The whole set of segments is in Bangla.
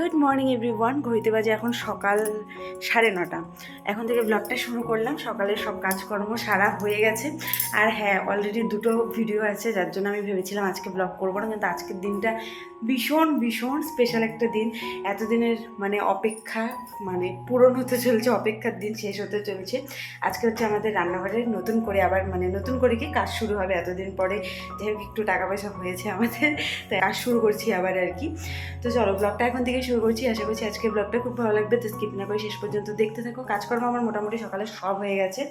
Good morning everyone. ঘড়িতে বাজে এখন সকাল 9:30। এখন থেকে ব্লগটা শুরু করলাম। সকালের সব কাজকর্ম সারা হয়ে গেছে। আর হ্যাঁ, অলরেডি 2টো ভিডিও আছে, যার জন্য আমি ভেবেছিলাম আজকে ব্লগ করবো না, কিন্তু আজকের দিনটা ভীষণ ভীষণ স্পেশাল একটা দিন। এতদিনের অপেক্ষা পূরণ হতে চলছে, অপেক্ষার দিন শেষ হতে চলছে। আজকে হচ্ছে আমাদের রান্নাঘরের নতুন করে আবার নতুন করে কি কাজ শুরু হবে এতদিন পরে। যাই হোক, একটু টাকা পয়সা হয়েছে আমাদের, তাই কাজ শুরু করছি আবার আর কি। তো চলো, ব্লগটা এখন থেকে শুরু করছি। আশা করছি আজকে ব্লগটা খুব ভালো লাগবে, তো স্কিপ না করে শেষ পর্যন্ত দেখতে থাকো। কাজকর্ম আমার মোটামুটি সকালে সব হয়ে গেছে।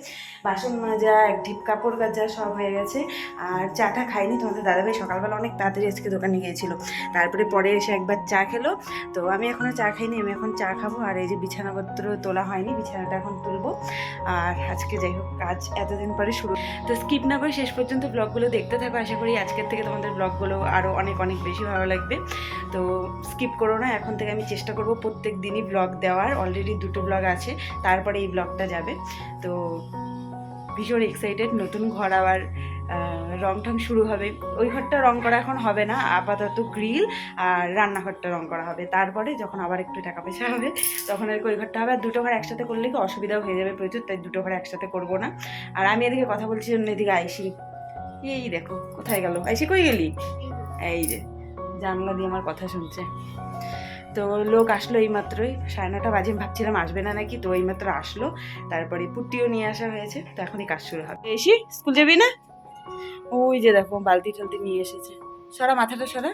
বাসন মাজা, এক ঢিপ কাপড় কাচা সব হয়ে গেছে। আর চাটা খাইনি, তোমাদের দাদাভাই সকালবেলা অনেক তাড়াতাড়ি আজকে দোকানে গিয়েছিল, তারপরে পরে এসে একবার চা খেলো। তো আমি এখনও চা খাইনি, আমি এখন চা খাবো। আর এই যে বিছানাপত্র তোলা হয়নি, বিছানাটা এখন তুলবো। আর আজকে যাই হোক, কাজ এতদিন পরে শুরু। তো স্কিপ না করে শেষ পর্যন্ত ব্লগগুলো দেখতে থাকো। আশা করি আজকের থেকে তোমাদের ব্লগগুলো আরও অনেক অনেক বেশি ভালো লাগবে। তো স্কিপ করো না। এখন থেকে আমি চেষ্টা করব প্রত্যেক দিনই ব্লগ দেওয়ার। অলরেডি 2টো ব্লগ আছে, তারপরে এই ব্লগটা যাবে। তো ভীষণ এক্সাইটেড। নতুন ঘর আবার রং টং শুরু হবে। ওই ঘরটা রং করা এখন হবে না, আপাতত গ্রিল আর রান্নাঘরটা রং করা হবে। তারপরে যখন আবার একটু টাকা পয়সা হবে তখন আর কি ওই ঘরটা হবে। আর 2টো ঘর একসাথে করলে কি অসুবিধাও হয়ে যাবে প্রচুর, তাই 2টো ঘর একসাথে করবো না। আর আমি এদিকে কথা বলছি জন্য এদিকে আইসি, এই দেখো কোথায় গেল, আইসি কই গেলি? এই যে জানলা দিয়ে আমার কথা শুনছে। তো লোক আসলো এইমাত্রই, 9:30 বাজে। ভাবছিলাম আসবে না নাকি, তো এইমাত্র আসলো। তারপরে পুট্টিও নিয়ে আসা হয়েছে, তো এখনই কাজ শুরু হবে। এসি স্কুল যাবি না? ওই যে দেখো বালতি টালতি নিয়ে এসেছে। সরা মাথাটা সরা।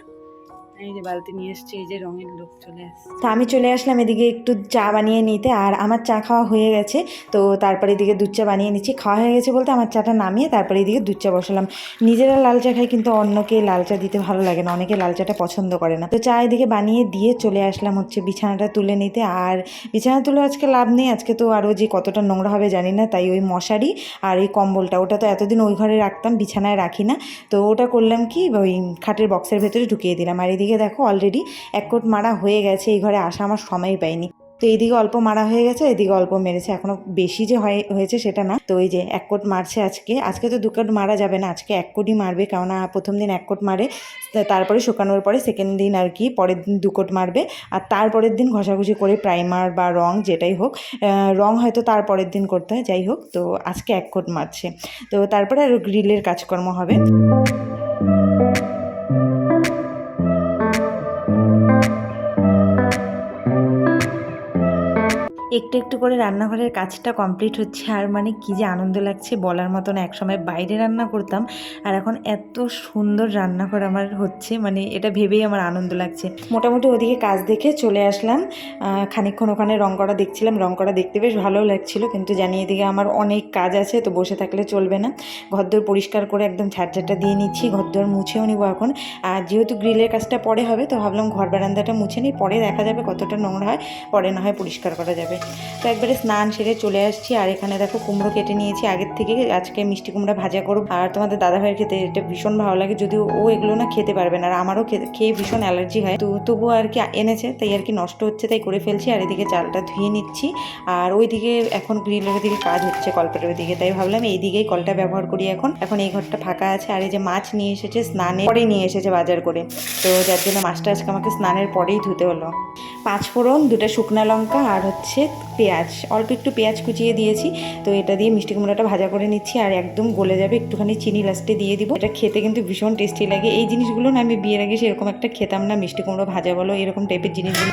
এই যে বালতি নিয়ে এসছে, এই যে রঙের লোক চলে আসছে। তো আমি চলে আসলাম এদিকে একটু চা বানিয়ে নিতে। আর আমার চা খাওয়া হয়ে গেছে, তো তারপরে এদিকে দুধ চা বানিয়ে নিচ্ছি। খাওয়া হয়ে গেছে বলতে আমার চাটা নামিয়ে তারপরে এদিকে দুধ চা বসালাম। নিজেরা লাল চা খাই, কিন্তু অন্যকে লাল চা দিতে ভালো লাগে না, অনেকে লাল চাটা পছন্দ করে না। তো চা এদিকে বানিয়ে দিয়ে চলে আসলাম হচ্ছে বিছানাটা তুলে নিতে। আর বিছানা তুলে আজকে লাভ নেই, আজকে তো আরও যে কতটা নোংরা হবে জানি না, তাই ওই মশারি আর এই কম্বলটা, ওটা তো এতদিন ওই ঘরে রাখতাম, বিছানায় রাখি না, তো ওটা করলাম কি ওই খাটের বক্সের ভেতরে ঢুকিয়ে দিলাম। আর এদিকে দেখো অলরেডি 1 কোট মারা হয়ে গেছে, এই ঘরে আসা আমার সময় পাইনি। তো এইদিকে অল্প মারা হয়ে গেছে, এদিকে অল্প মেরেছে, এখনো বেশি যে হয়েছে সেটা না। তো এই যে 1 কোট মারছে আজকে তো 2 কোট মারা যাবে না, আজকে 1 কোটই মারবে, কেননা প্রথম দিন 1 কোট মারে, তারপরে শুকানোর পরে সেকেন্ড দিন আর কি পরের দিন 2 কোট মারবে। আর তারপরের দিন ঘষাঘষি করে প্রাইমার বা রং যেটাই হোক, রং হয়তো তারপরের দিন করতে হয়, যাই হোক। তো আজকে 1 কোট মারছে, তো তারপরে আরও গ্রিলের কাজকর্ম হবে। একটু একটু করে রান্নাঘরের কাজটা কমপ্লিট হচ্ছে। আর কি যে আনন্দ লাগছে বলার মতো না। একসময় বাইরে রান্না করতাম, আর এখন এত সুন্দর রান্নাঘর আমার হচ্ছে, এটা ভেবেই আমার আনন্দ লাগছে। মোটামুটি ওদিকে কাজ দেখে চলে আসলাম। খানিকক্ষণ ওখানে রং করা দেখছিলাম, রং করা দেখতে বেশ ভালো লাগছিল, কিন্তু জানি এদিকে আমার অনেক কাজ আছে, তো বসে থাকলে চলবে না। ঘরদোর পরিষ্কার করে একদম ঝাড়ঝাড়টা দিয়ে নিচ্ছি, ঘরদোর মুছেও নিব এখন। আর যেহেতু গ্রিলের কাজটা পরে হবে, তো ভাবলাম ঘর বারান্দাটা মুছে নিই, পরে দেখা যাবে কতটা নোংরা হয়, পরে না হয় পরিষ্কার করা যাবে। তো একবারে স্নান সেরে চলে আসছি। আর এখানে দেখো কুমড়ো কেটে নিয়েছি আগের থেকে, আজকে মিষ্টি কুমড়া ভাজা করব। আর তোমাদের দাদাভাইয়ের খেতে এটা ভীষণ ভালো লাগে, যদিও ও এগুলো না খেতে পারবে না, আর আমারও খেয়ে ভীষণ অ্যালার্জি হয়, তো তবুও আর কি এনেছে, তাই আর কি নষ্ট হচ্ছে, তাই করে ফেলছি। আর এদিকে চালটা ধুয়ে নিচ্ছি। আর ওইদিকে এখন গ্রিলের দিকে কাজ হচ্ছে, কলপাটের দিকে, তাই ভাবলাম এই দিকেই কলটা ব্যবহার করি এখন এই ঘরটা ফাঁকা আছে। আর এই যে মাছ নিয়ে এসেছে, স্নানের পরে নিয়ে এসেছে বাজার করে, তো যার জন্য মাছটা আজকে আমাকে স্নানের পরেই ধুতে হলো। 5 ফোড়ন, 2টা শুকনো লঙ্কা আর হচ্ছে পেঁয়াজ, অল্প একটু পেঁয়াজ কুচিয়ে দিয়েছি। তো এটা দিয়ে মিষ্টি কুমড়াটা ভাজা করে নিচ্ছি, আর একদম গলে যাবে, একটুখানি চিনি লাস্টে দিয়ে দিব। এটা খেতে কিন্তু ভীষণ টেস্টি লাগে। এই জিনিসগুলো না আমি বিয়ের আগে সেরকম একটা খেতাম না, মিষ্টি কুমড়ো ভাজা বলো এরকম টাইপের জিনিসগুলো।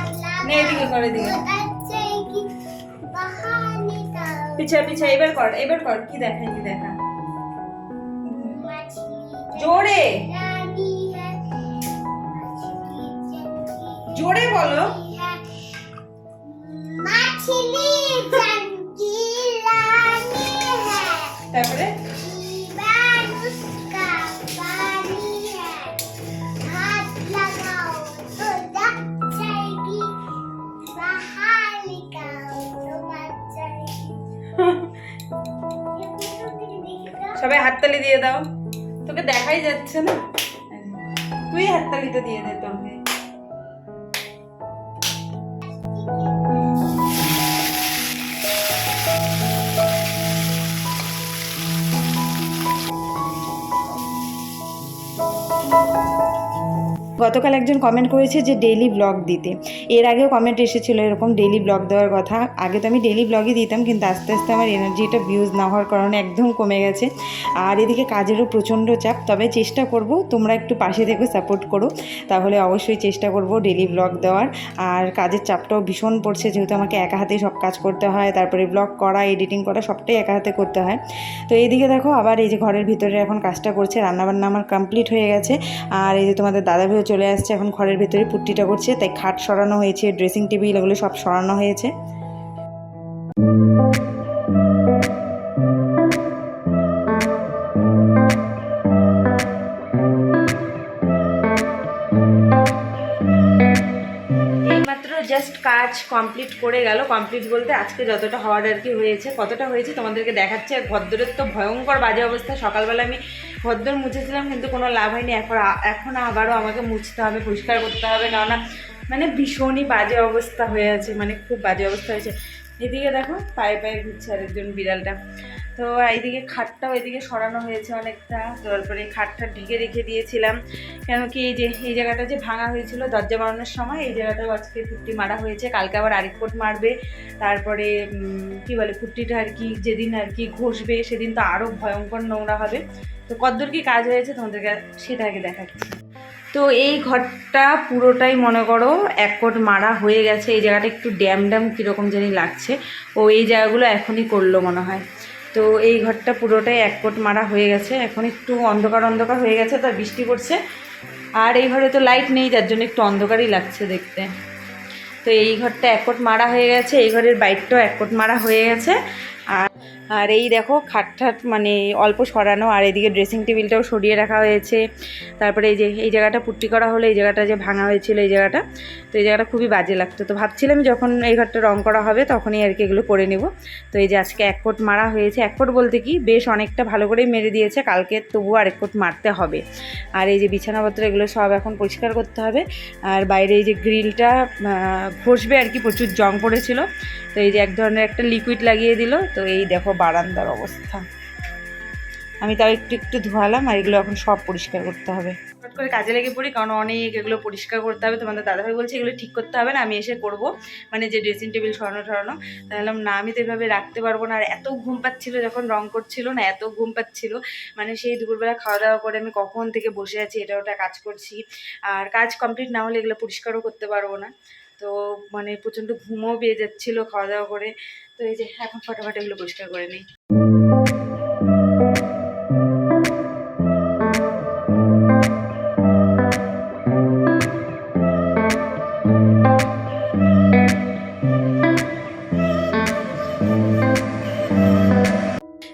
পিছা এবার কর কি দেখা জোরে জোরে বলো। তারপরে সবাই হাততালি দিয়ে দাও, তোকে দেখাই যাচ্ছে না, তুই হাততালিটা দিয়ে দে তোকে। গতকাল একজন কমেন্ট করেছে যে ডেইলি ব্লগ দিতে, এর আগেও কমেন্ট এসেছিলো এরকম ডেইলি ব্লগ দেওয়ার কথা। আগে তো আমি ডেইলি ব্লগই দিতাম, কিন্তু আস্তে আস্তে আমার এনার্জিটা ভিউজ না হওয়ার কারণে একদম কমে গেছে। আর এদিকে কাজেরও প্রচণ্ড চাপ, তবে চেষ্টা করব তোমরা একটু পাশে থেকে সাপোর্ট করো, তাহলে অবশ্যই চেষ্টা করব ডেইলি ব্লগ দেওয়ার। আর কাজের চাপটাও ভীষণ পড়ছে, যেহেতু আমাকে একা হাতেই সব কাজ করতে হয়, তারপরে ব্লগ করা, এডিটিং করা সবটাই একা হাতে করতে হয়। তো এইদিকে দেখো আবার এই যে ঘরের ভিতরে এখন কাজটা করছে, রান্নাবান্না আমার কমপ্লিট হয়ে গেছে। আর এই যে তোমাদের দাদাভাইও চলে আসছে, এখন ঘরের ভিতরে পুট্টিটা করছে, তাই খাট সরানো হয়েছে, ড্রেসিং টেবিল এগুলো সব সরানো হয়েছে। জাস্ট কাজ কমপ্লিট করে গেল, কমপ্লিট বলতে আজকে যতটা হওয়ার আর কি হয়েছে, কতটা হয়েছে তোমাদেরকে দেখাচ্ছে। আর ঘরদোরের তো ভয়ঙ্কর বাজে অবস্থা, সকালবেলা আমি ঘরদোর মুছেছিলাম কিন্তু কোনো লাভ হয়নি, এখন আবারও আমাকে মুছতে হবে, পরিষ্কার করতে হবে, কেননা মানে ভীষণই বাজে অবস্থা হয়ে আছে, মানে খুব বাজে অবস্থা হয়েছে। এদিকে দেখো পায়ে পায়ে ঘুরছে আরেকজন বিড়ালটা। তো এইদিকে খাটটাও এদিকে সরানো হয়েছে অনেকটা, তারপরে খাটটা ঢেকে রেখে দিয়েছিলাম, কেন কি এই যে এই জায়গাটা যে ভাঙা হয়েছিল দরজা বানানোর সময়, এই জায়গাটাও আজকে পুট্টি মারা হয়েছে, কালকে আবার আরেক কোট মারবে। তারপরে কি বলে পুট্টিটা আর কি যেদিন আর কি ঘষবে সেদিন তো আরও ভয়ঙ্কর নোংরা হবে। তো কতদূর কি কাজ হয়েছে তোমাদেরকে সেটা আগে দেখাচ্ছি। তো এই ঘরটা পুরোটাই মনে করো এক কোট মারা হয়ে গেছে, এই জায়গাটা একটু ড্যাম ড্যাম কীরকম জানি লাগছে, ও এই জায়গাগুলো এখনই করলো মনে হয়। তো এই ঘরটা পুরোটাই এক কোট মারা হয়ে গেছে, এখন একটু অন্ধকার অন্ধকার হয়ে গেছে, তার বৃষ্টি পড়ছে। আর এই ঘরে তো লাইট নেই, যার জন্য একটু অন্ধকারই লাগছে দেখতে। তো এই ঘরটা এক কোট মারা হয়ে গেছে, এই ঘরের বাইরটাও এক কোট মারা হয়ে গেছে। আর এই দেখো খাট মানে অল্প সরানো, আর এদিকে ড্রেসিং টেবিলটাও সরিয়ে রাখা হয়েছে। তারপরে এই যে এই জায়গাটা পুট্টি করা হলো, এই জায়গাটা যে ভাঙা হয়েছিল এই জায়গাটা, তো এই জায়গাটা খুবই বাজে লাগতো। তো ভাবছিলাম যখন এই ঘরটা রং করা হবে তখনই আর কি এগুলো করে নেব। তো এই যে আজকে এক কোট মারা হয়েছে, এক কোট বলতে কি বেশ অনেকটা ভালো করেই মেরে দিয়েছে, কালকে তবুও আরেক কোট মারতে হবে। আর এই যে বিছানাপত্র এগুলো সব এখন পরিষ্কার করতে হবে। আর বাইরে এই যে গ্রিলটা ঘষবে আর কি, প্রচুর জং পড়েছিল, তো এই যে এক ধরনের একটা লিকুইড লাগিয়ে দিল। তো এই দেখো বারান্দার অবস্থা, আমি তাও একটু একটু ধোয়ালাম, আর এগুলো এখন সব পরিষ্কার করতে হবে। হঠাৎ করে কাজে লেগে পড়ি, কারণ অনেক এগুলো পরিষ্কার করতে হবে। তোমাদের দাদাভাই বলছে এগুলো ঠিক করতে হবে না, আমি এসে করব, মানে যে ড্রেসিং টেবিল সরানো। তাহলে না, আমি তো এভাবে রাখতে পারবো না। আর এত ঘুম পাচ্ছিল যখন রং করছিল না, এত ঘুম পাচ্ছিল, মানে সেই দুপুরবেলা খাওয়া দাওয়া করে আমি কখন থেকে বসে আছি এটা ওটা কাজ করছি, আর কাজ কমপ্লিট না হলে এগুলো পরিষ্কারও করতে পারবো না। তো মানে প্রচণ্ড ঘুমও পেয়ে যাচ্ছিলো খাওয়া দাওয়া করে। তো এই যে এখন ফটাফট এগুলো পরিষ্কার করে নিই।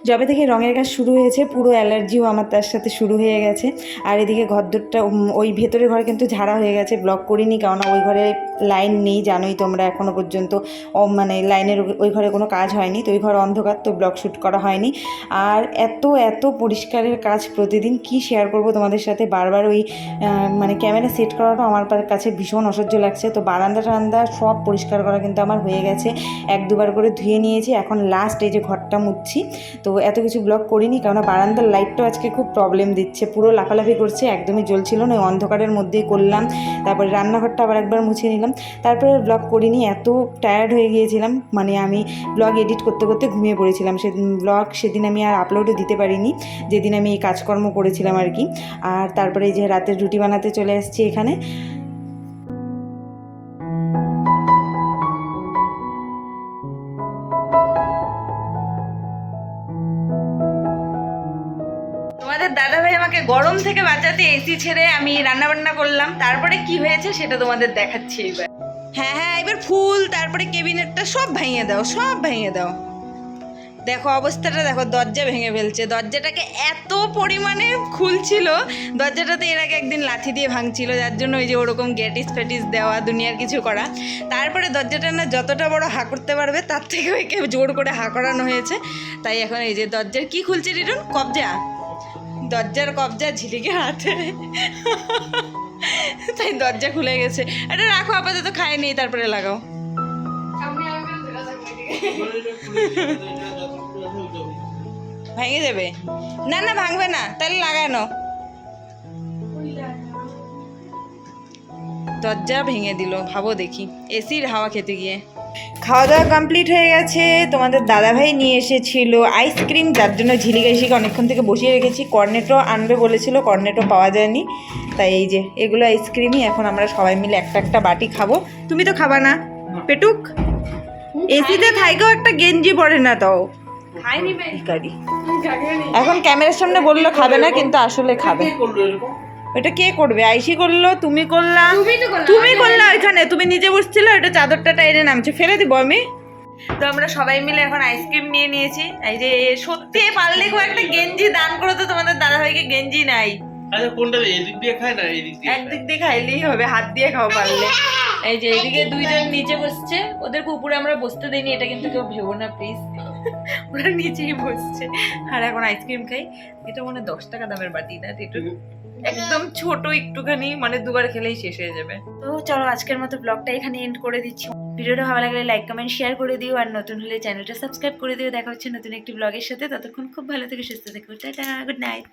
যবে থেকে রঙের কাজ শুরু হয়েছে পুরো অ্যালার্জিও আমার তার সাথে শুরু হয়ে গেছে। আর এদিকে ঘরদোরটা ওই ভেতরের ঘরে কিন্তু ঝাড়া হয়ে গেছে, ব্লক করিনি, কারণ ওই ঘরে লাইন নেই, জানোই তোমরা, এখনও পর্যন্ত মানে লাইনের ওই ঘরে কোনো কাজ হয়নি, তো ওই ঘর অন্ধকার, তো ব্লক শ্যুট করা হয়নি। আর এত পরিষ্কারের কাজ প্রতিদিন কি শেয়ার করব তোমাদের সাথে, বারবার ওই মানে ক্যামেরা সেট করাটা আমার কাছে ভীষণ অসহ্য লাগছে। তো বারান্দা টারান্দা সব পরিষ্কার করা কিন্তু আমার হয়ে গেছে, এক দুবার করে ধুয়ে নিয়েছি, এখন লাস্ট এই যে ঘরটা মুছছি। তো এত কিছু ব্লগ করিনি, কারণ বারান্দার লাইটটাও আজকে খুব প্রবলেম দিচ্ছে, পুরো লাফালাফি করছে, একদমই জ্বলছিল না, অন্ধকারের মধ্যেই করলাম। তারপরে রান্নাঘরটা আবার একবার মুছে নিলাম, তারপরে ব্লগ করিনি, এত টায়ার্ড হয়ে গিয়েছিলাম, মানে আমি ব্লগ এডিট করতে করতে ঘুমিয়ে পড়েছিলাম। সেদিন আমি আর আপলোডও দিতে পারিনি, যেদিন আমি এই কাজকর্ম করেছিলাম আর কি। আর তারপরে এই যে রাতের রুটি বানাতে চলে আসছি এখানে। দাদাভাই আমাকে গরম থেকে বাঁচাতে এসি ছেড়ে আমি রান্নাবান্না করলাম, তারপরে কি হয়েছে সেটা তোমাদের দেখাচ্ছি এবার। হ্যাঁ এবার ফুল, তারপরে কেবিনেটটা সব ভেঙে দাও। দেখো অবস্থাটা দেখো, দরজা ভেঙে ফেলছে, দরজাটাকে এত পরিমাণে খুলছিল, দরজাটাতে এর আগে একদিন লাথি দিয়ে ভাঙছিল, যার জন্য ওই যে ওরকম গ্যাটিস দেওয়া, দুনিয়ার কিছু করা। তারপরে দরজাটা না যতটা বড় হা করতে পারবে তার থেকে ওইকে জোর করে হা করানো হয়েছে। তাই এখন এই যে দরজার কি খুলছে রিটুন, দরজার কবজা ঝিলিকে হাতে, তাই দরজা খুলে গেছে। এটা রাখো আপাতত, খায় নেই, তারপরে লাগাও। ভেঙে যাবে না, ভাঙবে না, তাহলে লাগানো। দরজা ভেঙে দিল, ভাবো দেখি, এসির হাওয়া খেতে গিয়ে। খাওয়া দাওয়া কমপ্লিট হয়ে গেছে। তোমাদের দাদাভাই নিয়ে এসেছিল আইসক্রিম, যার জন্য ঝিলিকাইশিকে অনেকক্ষণ থেকে বসিয়ে রেখেছি। কর্নেটো আনবে বলেছিল, কর্নেটো পাওয়া যায়নি, তাই এই যে এগুলো আইসক্রিমই। এখন আমরা সবাই মিলে একটা একটা বাটি খাবো। তুমি তো খাবা না পেটুক? এসিতে থাইকেও একটা গেঞ্জি পরে না, তাও ভিখারি। এখন ক্যামেরার সামনে বললো খাবে না, কিন্তু আসলে খাবে। ওটা কে করবে? আইসি করলো, তুমি করলা, তুমি করলা ওইখানে, তুমি নিজে বসছিল, ওটা চাদরটা টাইনে নামছে, ফেলে দিব আমি। তো আমরা সবাই মিলে এখন আইসক্রিম নিয়ে নিয়েছি। এই যে সত্যি পারলে খুব একটা গেঞ্জি দান করো তো, তোমাদের দাদাভাইকে গেঞ্জি নাই। আচ্ছা কোনটা এদিক দিয়ে খায় না এদিক দিয়ে? একদিক দিয়ে খাইলেই হবে, হাত দিয়ে খাও পারলে। এই যে এইদিকে দুইজন নিচে বসছে, ওদেরকে উপরে আমরা বসতে দেইনি, এটা কিন্তু কেউ ভেবো না প্লিজ। ওরা নিচেই বসছে আর এখন আইসক্রিম খাই। এটা মনে 10 টাকা দামের বাটি না, এটা একদম ছোট একটুখানি, মানে দুবার খেলেই শেষ হয়ে যাবে। তো চলো আজকের মতো ব্লগটা এখানে এন্ড করে দিচ্ছি। ভিডিওটা ভালো লাগলে লাইক কমেন্ট শেয়ার করে দিও, আর নতুন হলে চ্যানেলটা সাবস্ক্রাইব করে দিও। দেখা হচ্ছে নতুন একটি ব্লগের সাথে, ততক্ষণ খুব ভালো থেকে সুস্থ থেকো। Tata, good night.